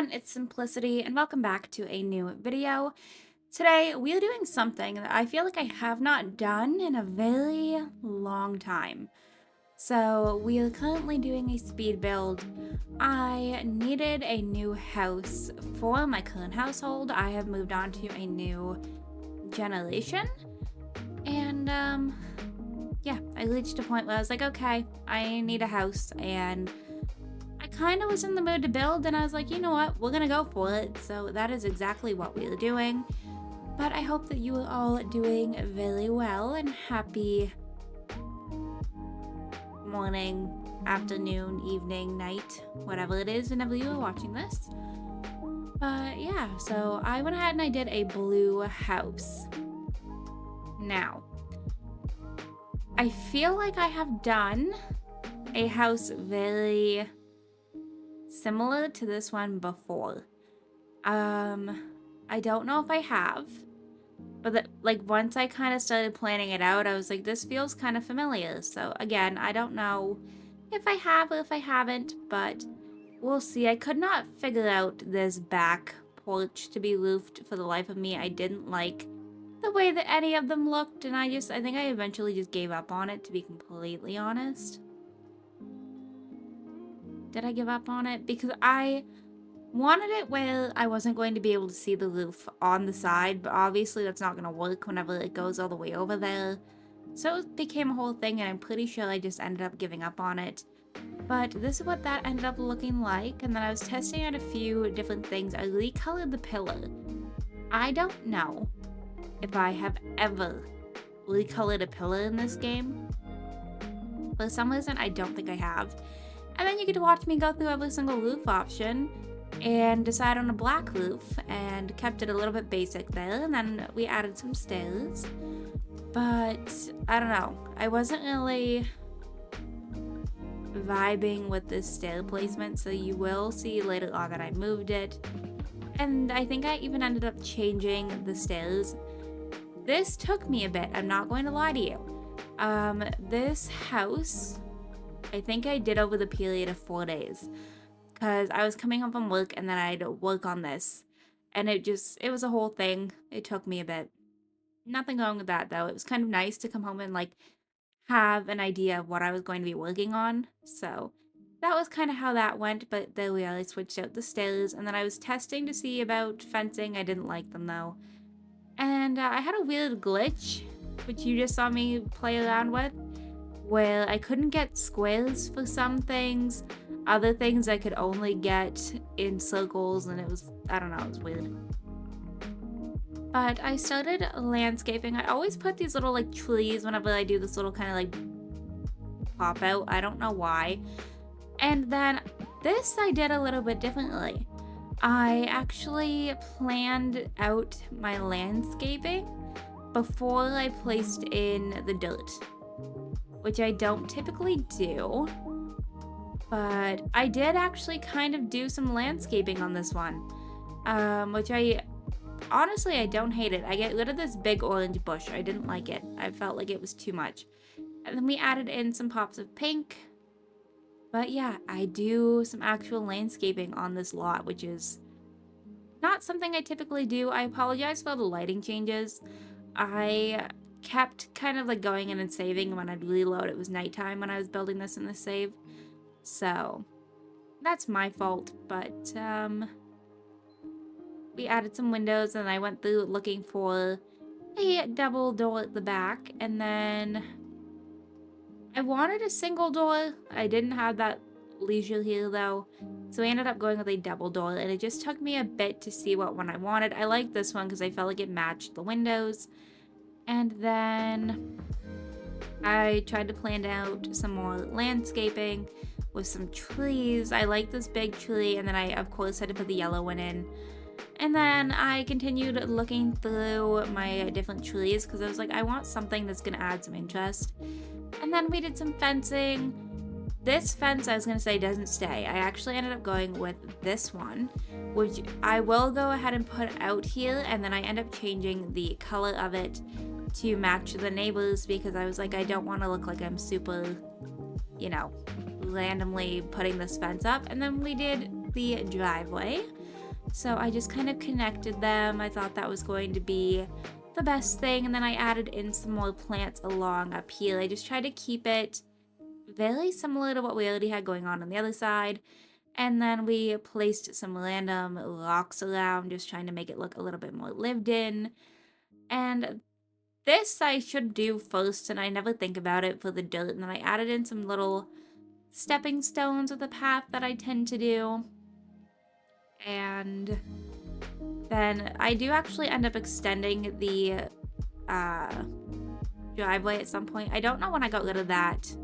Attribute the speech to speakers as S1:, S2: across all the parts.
S1: everyone, it's Simplicity and welcome back to a new video. Today we are doing something that I feel like I have not done in a very long time. So we are currently doing a speed build. I needed a new house for my current household. I have moved on to a new generation and yeah, I reached a point where I was like, okay, I need a house, and I kind of was in the mood to build, and I was like, you know what, we're gonna go for it. So that is exactly what we are doing. But I hope that you are all doing very well, and happy morning, afternoon, evening, night, whatever it is whenever you are watching this. But yeah, so I went ahead and I did a blue house. Now, I feel like I have done a house very similar to this one before. I don't know if I have, but once I kind of started planning it out, I was like, this feels kind of familiar. So again, I don't know if I have or if I haven't, but we'll see. I could not figure out this back porch to be roofed for the life of me. I didn't like the way that any of them looked, and I think I eventually just gave up on it, to be completely honest. Did I give up on it? Because I wanted it where I wasn't going to be able to see the roof on the side, but obviously that's not going to work whenever it goes all the way over there. So it became a whole thing, and I'm pretty sure I just ended up giving up on it. But this is what that ended up looking like, and then I was testing out a few different things. I recolored the pillar. I don't know if I have ever recolored a pillar in this game. For some reason, I don't think I have. And then you get to watch me go through every single roof option and decide on a black roof, and kept it a little bit basic there, and then we added some stairs. But I don't know, I wasn't really vibing with this stair placement, so you will see later on that I moved it. And I think I even ended up changing the stairs. This took me a bit, I'm not going to lie to you. This house, I think I did over the period of 4 days. Because I was coming home from work and then I'd work on this. And it was a whole thing. It took me a bit. Nothing wrong with that, though. It was kind of nice to come home and have an idea of what I was going to be working on. So that was kind of how that went. But then we always switched out the stairs, and then I was testing to see about fencing. I didn't like them though. And I had a weird glitch, which you just saw me play around with, where I couldn't get squares for some things. Other things I could only get in circles, and I don't know, it was weird. But I started landscaping. I always put these little trees whenever I do this little kind of pop out. I don't know why. And then this I did a little bit differently. I actually planned out my landscaping before I placed in the dirt, which I don't typically do. But I did actually kind of do some landscaping on this one, which honestly, I don't hate it. I get rid of this big orange bush. I didn't like it. I felt like it was too much. And then we added in some pops of pink. But yeah, I do some actual landscaping on this lot, which is not something I typically do. I apologize for the lighting changes. I kept kind of going in and saving. When I'd reload, it was nighttime when I was building this in the save. So that's my fault, but we added some windows, and I went through looking for a double door at the back, and then I wanted a single door. I didn't have that leisure here though, so I ended up going with a double door, and it just took me a bit to see what one I wanted. I liked this one because I felt like it matched the windows. And then I tried to plan out some more landscaping with some trees. I like this big tree, and then I of course had to put the yellow one in. And then I continued looking through my different trees because I was like, I want something that's going to add some interest. And then we did some fencing. This fence, I was going to say, doesn't stay. I actually ended up going with this one, which I will go ahead and put out here, and then I end up changing the color of it to match the neighbors, because I was like, I don't want to look like I'm super, randomly putting this fence up. And then we did the driveway, So I just kind of connected them. I thought that was going to be the best thing. And then I added in some more plants along up here. I just tried to keep it very similar to what we already had going on the other side. And then we placed some random rocks around, just trying to make it look a little bit more lived in. And this I should do first, and I never think about it for the dirt. And then I added in some little stepping stones with the path that I tend to do. And then I do actually end up extending the driveway at some point. I don't know when I got rid of that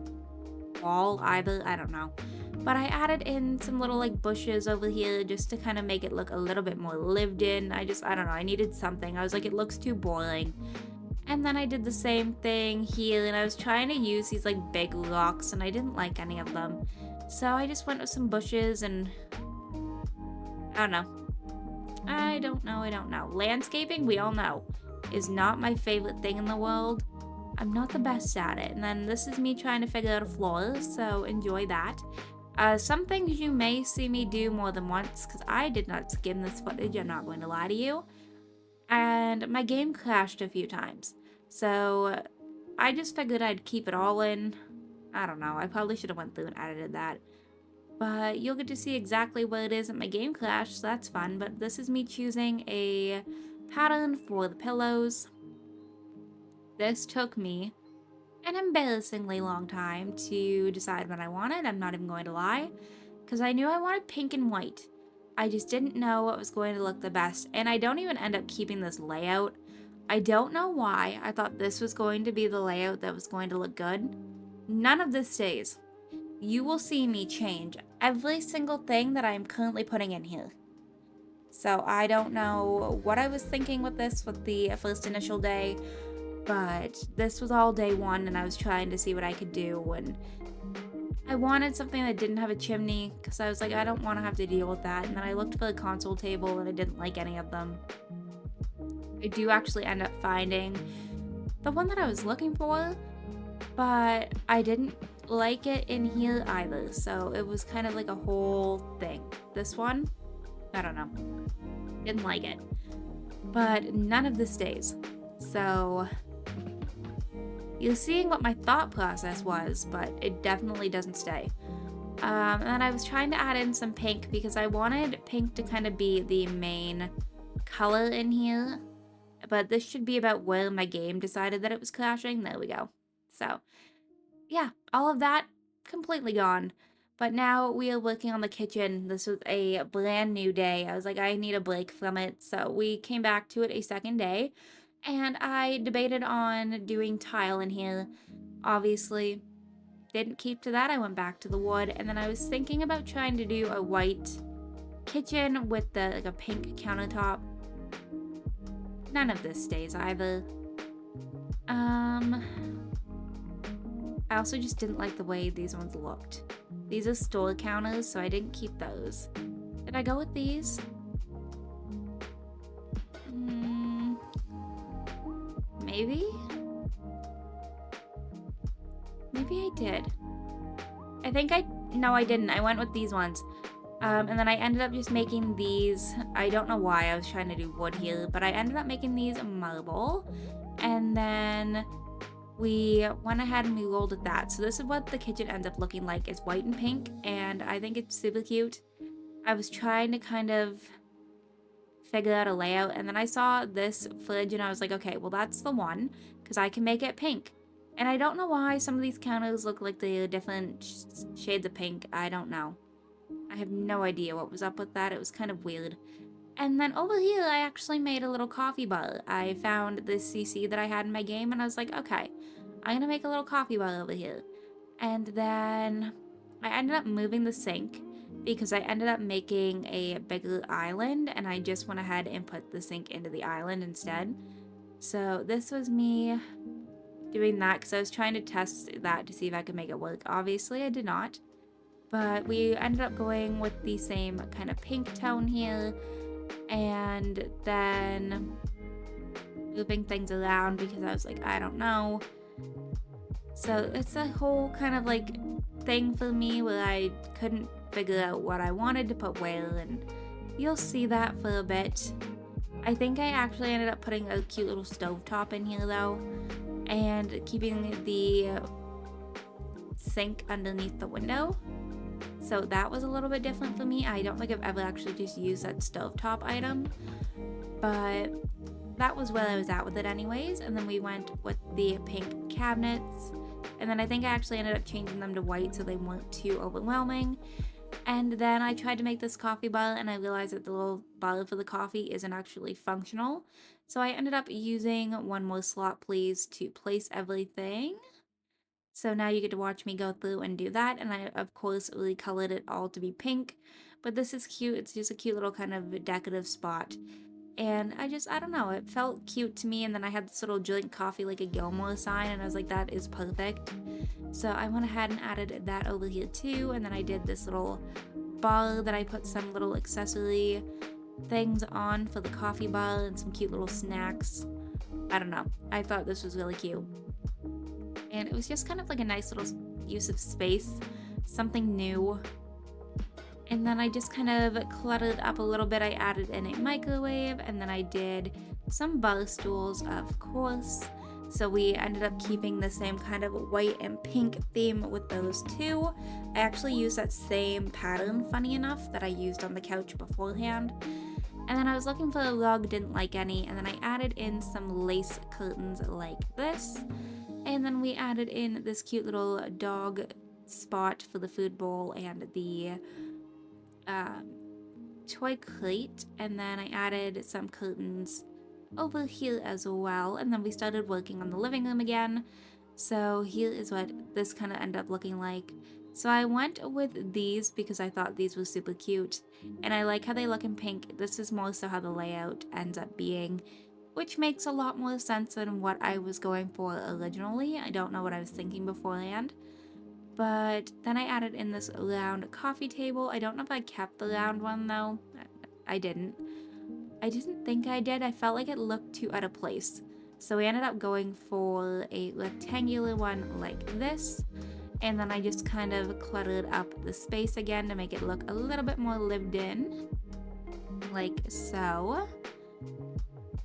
S1: wall either. I don't know. But I added in some little like bushes over here just to kind of make it look a little bit more lived in. I don't know. I needed something. I was like, it looks too boring. And then I did the same thing here, and I was trying to use these like big rocks, and I didn't like any of them. So I just went with some bushes, and I don't know. I don't know. Landscaping, we all know, is not my favorite thing in the world. I'm not the best at it. And then this is me trying to figure out a floor, so enjoy that. Some things you may see me do more than once, because I did not skim this footage, I'm not going to lie to you. And my game crashed a few times. So I just figured I'd keep it all in. I don't know, I probably should have went through and edited that. But you'll get to see exactly what it is that my game crashed, so that's fun. But this is me choosing a pattern for the pillows. This took me an embarrassingly long time to decide what I wanted, I'm not even going to lie. Because I knew I wanted pink and white. I just didn't know what was going to look the best. And I don't even end up keeping this layout. I don't know why I thought this was going to be the layout that was going to look good. None of this stays. You will see me change every single thing that I am currently putting in here. So I don't know what I was thinking with this with the first initial day, but this was all day one, and I was trying to see what I could do. And I wanted something that didn't have a chimney, because I was like, I don't want to have to deal with that. And then I looked for the console table, and I didn't like any of them. I do actually end up finding the one that I was looking for, but I didn't like it in here either. So it was kind of like a whole thing. This one, I don't know. Didn't like it. But none of this stays. So you're seeing what my thought process was, but it definitely doesn't stay. And then I was trying to add in some pink because I wanted pink to kind of be the main color in here. But this should be about where my game decided that it was crashing. There we go. So, yeah, all of that completely gone. But now we are working on the kitchen. This was a brand new day. I was like, I need a break from it. So we came back to it a second day. And I debated on doing tile in here. Obviously, didn't keep to that. I went back to the wood. And then I was thinking about trying to do a white kitchen with like a pink countertop. None of this stays either. I also just didn't like the way these ones looked. These are store counters, so I didn't keep those. Did I go with these? Maybe? Maybe I did. No, I didn't. I went with these ones. And then I ended up just making these. I don't know why I was trying to do wood here, but I ended up making these marble. And then we went ahead and we rolled with that. So this is what the kitchen ends up looking like. It's white and pink, and I think it's super cute. I was trying to kind of figure out a layout, and then I saw this fridge and I was like, okay, well that's the one, because I can make it pink. And I don't know why some of these counters look like they're different shades of pink. I don't know. I have no idea what was up with that. It was kind of weird. And then over here, I actually made a little coffee bar. I found this CC that I had in my game, and I was like, okay, I'm gonna make a little coffee bar over here. And then I ended up moving the sink because I ended up making a bigger island, and I just went ahead and put the sink into the island instead. So this was me doing that because I was trying to test that to see if I could make it work. Obviously, I did not. But we ended up going with the same kind of pink tone here, and then moving things around because I was like, I don't know. So it's a whole kind of like thing for me where I couldn't figure out what I wanted to put where, and you'll see that for a bit. I think I actually ended up putting a cute little stovetop in here though, and keeping the sink underneath the window. So that was a little bit different for me. I don't think I've ever actually just used that stovetop item, but that was where I was at with it anyways. And then we went with the pink cabinets, and then I think I actually ended up changing them to white so they weren't too overwhelming. And then I tried to make this coffee bar, and I realized that the little bar for the coffee isn't actually functional. So I ended up using one more slot please to place everything. So now you get to watch me go through and do that, and I of course recolored it all to be pink. But this is cute, it's just a cute little kind of decorative spot. And I don't know, it felt cute to me, and then I had this little drink coffee like a Gilmore sign, and I was like, that is perfect. So I went ahead and added that over here too, and then I did this little bar that I put some little accessory things on for the coffee bar and some cute little snacks. I don't know, I thought this was really cute. And it was just kind of like a nice little use of space, something new. And then I just kind of cluttered up a little bit. I added in a microwave, and then I did some bar stools, of course. So we ended up keeping the same kind of white and pink theme with those two. I actually used that same pattern, funny enough, that I used on the couch beforehand. And then I was looking for a rug, didn't like any, and then I added in some lace curtains like this. And then we added in this cute little dog spot for the food bowl and the toy crate. And then I added some curtains over here as well. And then we started working on the living room again. So here is what this kind of ended up looking like. So I went with these because I thought these were super cute. And I like how they look in pink. This is more so how the layout ends up being, which makes a lot more sense than what I was going for originally. I don't know what I was thinking beforehand. But then I added in this round coffee table. I don't know if I kept the round one though. I didn't. I didn't think I did. I felt like it looked too out of place. So we ended up going for a rectangular one like this. And then I just kind of cluttered up the space again to make it look a little bit more lived in. Like so.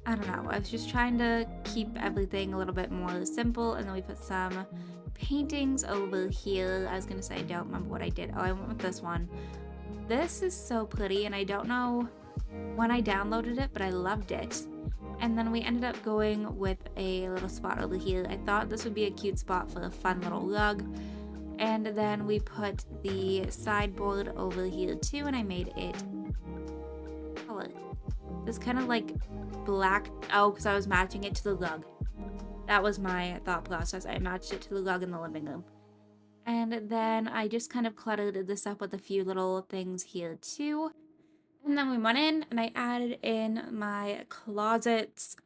S1: I don't know, I was just trying to keep everything a little bit more simple, and then we put some paintings over here. I was gonna say I don't remember what I did. Oh, I went with this one. This is so pretty, and I don't know when I downloaded it, but I loved it. And then we ended up going with a little spot over here. I thought this would be a cute spot for a fun little rug. And then we put the sideboard over here too, and I made it color. This kind of like black, oh, because I was matching it to the rug. That was my thought process. I matched it to the rug in the living room. And then I just kind of cluttered this up with a few little things here too. And then we went in and I added in my closets.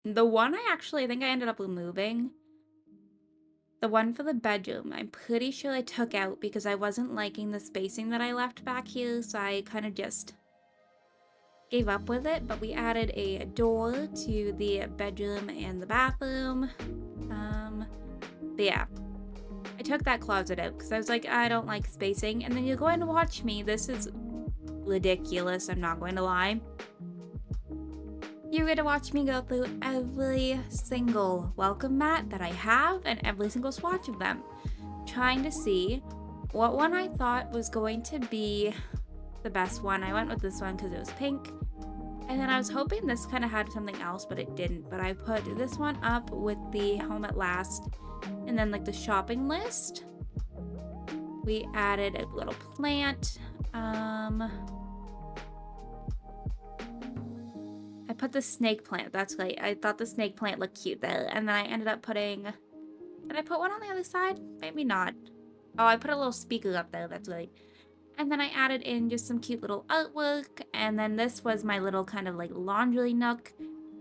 S1: The one I think I ended up removing. The one for the bedroom, I'm pretty sure I took out because I wasn't liking the spacing that I left back here, so I kind of just gave up with it. But we added a door to the bedroom and the bathroom. But yeah, I took that closet out because I was like, I don't like spacing. And then you're going to watch me. This is ridiculous, I'm not going to lie. You're going to watch me go through every single welcome mat that I have and every single swatch of them, trying to see what one I thought was going to be the best one. I went with this one because it was pink. And then I was hoping this kind of had something else, but it didn't. But I put this one up with the Home at Last and then like the shopping list. We added a little plant. I put the snake plant. That's right. I thought the snake plant looked cute there. And then I ended up putting... Did I put one on the other side? Maybe not. Oh, I put a little speaker up there. That's right. And then I added in just some cute little artwork. And then this was my little kind of like laundry nook.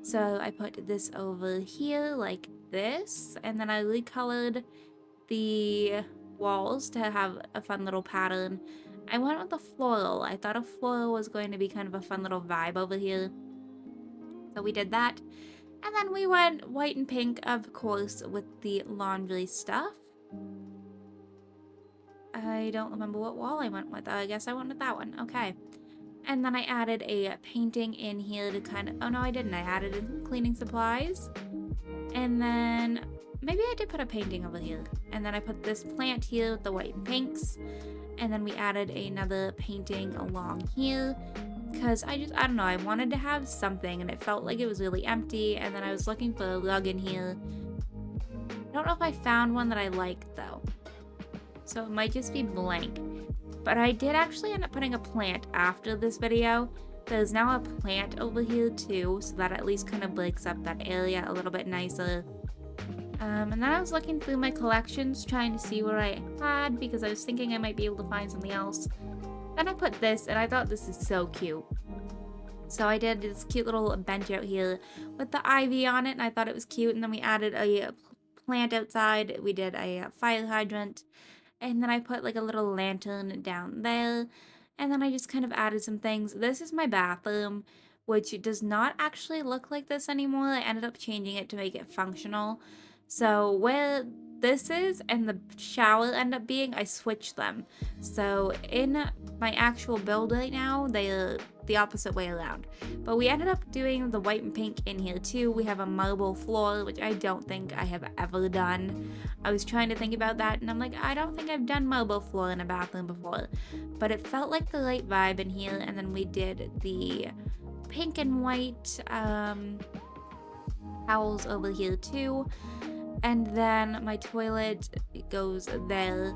S1: So I put this over here like this. And then I recolored the walls to have a fun little pattern. I went with the floral. I thought a floral was going to be kind of a fun little vibe over here. So we did that. And then we went white and pink, of course, with the laundry stuff. I don't remember what wall I went with. I guess I went with that one. Okay. And then I added a painting in here to kind of, oh no, I didn't. I added in cleaning supplies. And then maybe I did put a painting over here. And then I put this plant here with the white and pinks. And then we added another painting along here. Because I don't know, I wanted to have something and it felt like it was really empty. And then I was looking for a rug in here. I don't know if I found one that I liked though. So it might just be blank. But I did actually end up putting a plant after this video. There's now a plant over here too, so that at least kind of breaks up that area a little bit nicer. And then I was looking through my collections trying to see what I had because I was thinking I might be able to find something else. Then I put this and I thought this is so cute. So I did this cute little bench out here with the ivy on it and I thought it was cute. And then we added a plant outside. We did a fire hydrant. And then I put like a little lantern down there. And then I just kind of added some things. This is my bathroom, which does not actually look like this anymore. I ended up changing it to make it functional. So where this is and the shower end up being, I switched them. So in my actual build right now, they're the opposite way around. But we ended up doing the white and pink in here too. We have a marble floor, which I don't think I have ever done. I was trying to think about that and I'm like, I don't think I've done marble floor in a bathroom before. But it felt like the right vibe in here. And then we did the pink and white towels over here too. And then my toilet goes there.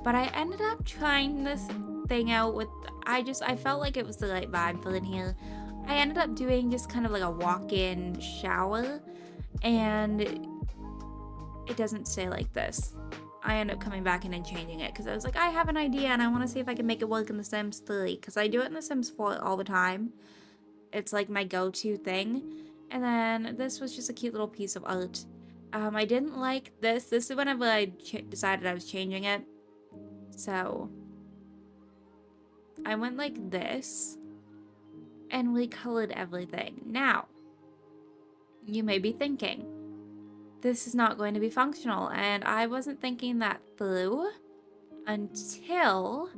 S1: But I ended up trying this thing out with, I felt like it was the right vibe for in here. I ended up doing just kind of like a walk-in shower, and it doesn't stay like this. I end up coming back in and changing it because I was like, I have an idea and I want to see if I can make it work in The Sims 3 because I do it in The Sims 4 all the time. It's like my go-to thing. And then this was just a cute little piece of art. I didn't like this. This is whenever I decided I was changing it. So I went like this and recolored everything. Now, you may be thinking, this is not going to be functional. And I wasn't thinking that through until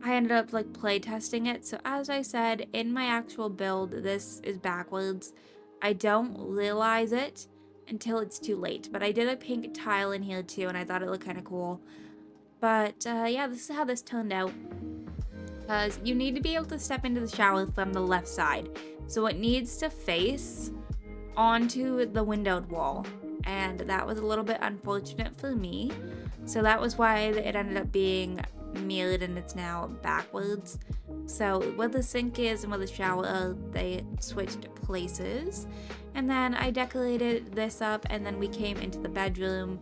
S1: I ended up like play testing it. So as I said, in my actual build, this is backwards. I don't realize it until it's too late. But I did a pink tile in here too, and I thought it looked kind of cool. But yeah, this is how this turned out. Because you need to be able to step into the shower from the left side. So it needs to face onto the windowed wall. And that was a little bit unfortunate for me. So that was why it ended up being mirrored and it's now backwards. So where the sink is and where the shower are, they switched places. And then I decorated this up and then we came into the bedroom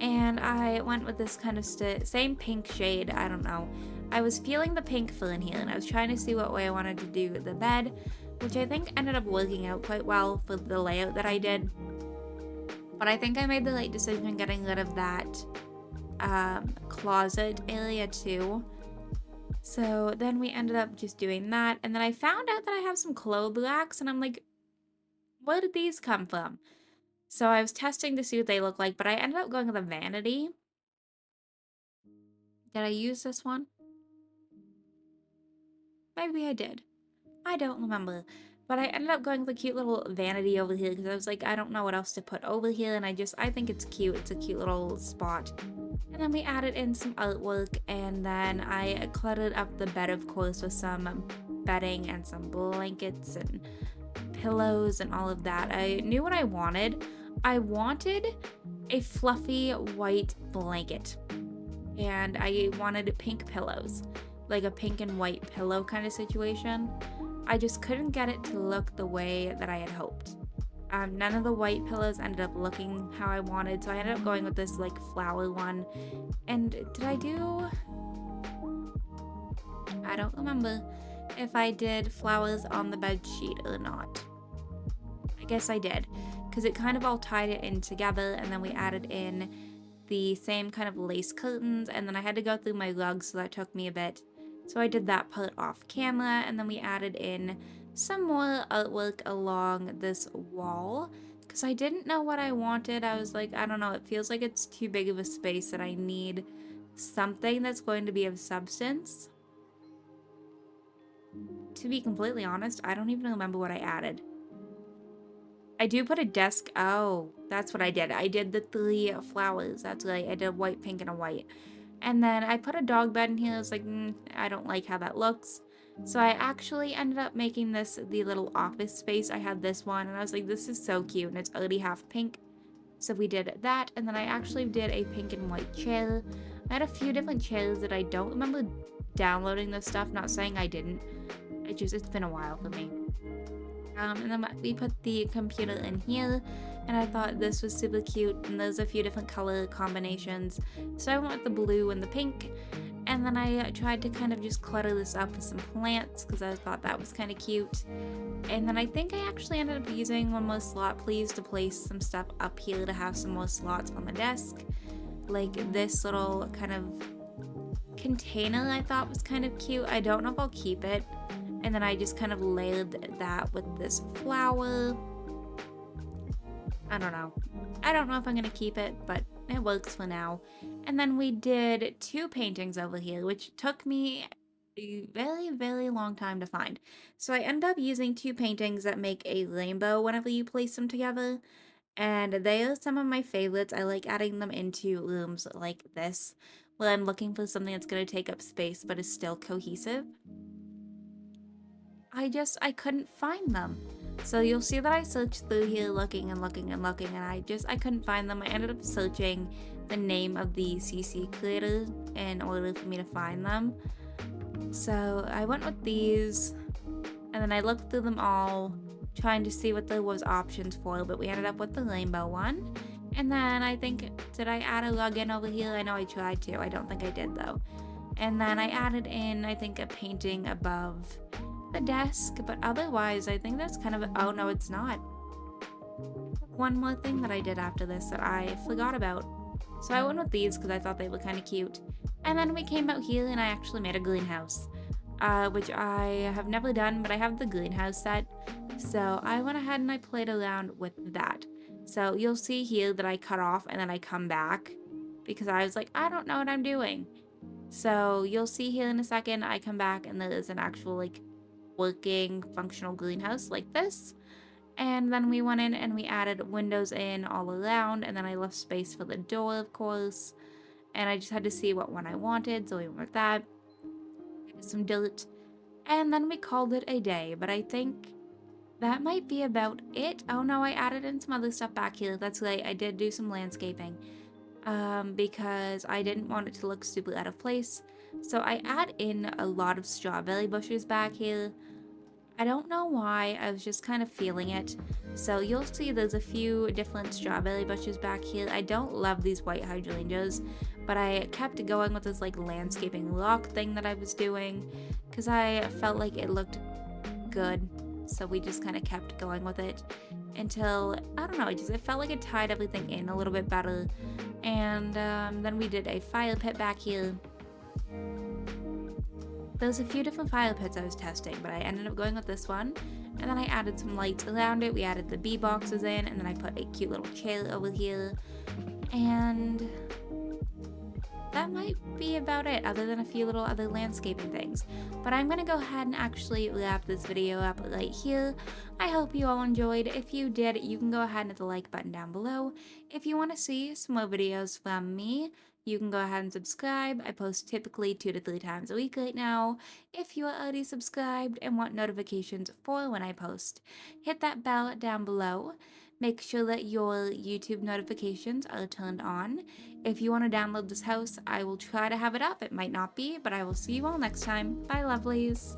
S1: and I went with this kind of same pink shade. I don't know. I was feeling the pink for in here and I was trying to see what way I wanted to do the bed, which I think ended up working out quite well for the layout that I did. But I think I made the right decision getting rid of that closet area too. So then we ended up just doing that. And then I found out that I have some clothes racks and I'm like, where did these come from? So I was testing to see what they look like, but I ended up going with a vanity. Did I use this one? Maybe I did. I don't remember. But I ended up going with a cute little vanity over here because I was like, I don't know what else to put over here. And I think it's cute. It's a cute little spot. And then we added in some artwork. And then I cluttered up the bed, of course, with some bedding and some blankets and pillows and all of that. I knew what I wanted. I wanted a fluffy white blanket. And I wanted pink pillows. Like a pink and white pillow kind of situation. I just couldn't get it to look the way that I had hoped. None of the white pillows ended up looking how I wanted, so I ended up going with this like flower one. And did I do... I don't remember if I did flowers on the bed sheet or not. I guess I did, because it kind of all tied it in together, and then we added in the same kind of lace curtains, and then I had to go through my rugs, so that took me a bit. So I did that part off camera, and then we added in some more artwork along this wall, because I didn't know what I wanted. I was like, I don't know, it feels like it's too big of a space that I need something that's going to be of substance. To be completely honest, I don't even remember what I added. I do put a desk. Oh, that's what I did. I did the 3 flowers. That's right. I did a white, pink, and a white. And then I put a dog bed in here. I was like, I don't like how that looks. So I actually ended up making this the little office space. I had this one, and I was like, this is so cute, and it's already half pink. So we did that, and then I actually did a pink and white chair. I had a few different chairs that I don't remember downloading this stuff. Not saying I didn't. It's been a while for me. And then we put the computer in here, and I thought this was super cute, and there's a few different color combinations. So I went with the blue and the pink, and then I tried to kind of just clutter this up with some plants because I thought that was kind of cute. And then I think I actually ended up using one more slot please to place some stuff up here to have some more slots on the desk. Like this little kind of container I thought was kind of cute. I don't know if I'll keep it. And then I just kind of layered that with this flower. I don't know. I don't know if I'm going to keep it, but it works for now. And then we did 2 paintings over here, which took me a very, very long time to find. So I ended up using 2 paintings that make a rainbow whenever you place them together. And they are some of my favorites. I like adding them into rooms like this, where I'm looking for something that's going to take up space but is still cohesive. I couldn't find them. So you'll see that I searched through here looking and looking and looking, and I couldn't find them. I ended up searching the name of the CC creator in order for me to find them. So I went with these, and then I looked through them all, trying to see what there was options for, but we ended up with the rainbow one. And then I think, did I add a login over here? I know I tried to. I don't think I did though. And then I added in, I think, a painting above the desk, but otherwise I think that's kind of oh no, it's not. One more thing that I did after this that I forgot about. So I went with these because I thought they were kind of cute. And then we came out here and I actually made a greenhouse, which I have never done, but I have the greenhouse set. So I went ahead and I played around with that. So you'll see here that I cut off and then I come back because I was like, I don't know what I'm doing. So you'll see here in a second, I come back and there is an actual like working functional greenhouse like this. And then we went in and we added windows in all around, and then I left space for the door, of course, and I just had to see what one I wanted, so we went with that. Added some dirt, and then we called it a day. But I think that might be about it. Oh no, I added in some other stuff back here. That's right, I did do some landscaping because I didn't want it to look super out of place. So I add in a lot of strawberry bushes back here. I don't know why, I was just kind of feeling it. So you'll see there's a few different strawberry bushes back here. I don't love these white hydrangeas, but I kept going with this like landscaping rock thing that I was doing because I felt like it looked good. So we just kind of kept going with it until, I don't know, it felt like it tied everything in a little bit better. And then we did a fire pit back here. There's a few different fire pits I was testing, but I ended up going with this one. And then I added some lights around it. We added the bee boxes in, and then I put a cute little chair over here. And that might be about it, other than a few little other landscaping things. But I'm gonna go ahead and actually wrap this video up right here. I hope you all enjoyed. If you did, you can go ahead and hit the like button down below. If you want to see some more videos from me, you can go ahead and subscribe. I post typically 2 to 3 times a week right now. If you are already subscribed and want notifications for when I post, hit that bell down below. Make sure that your YouTube notifications are turned on. If you want to download this house, I will try to have it up. It might not be, but I will see you all next time. Bye, lovelies.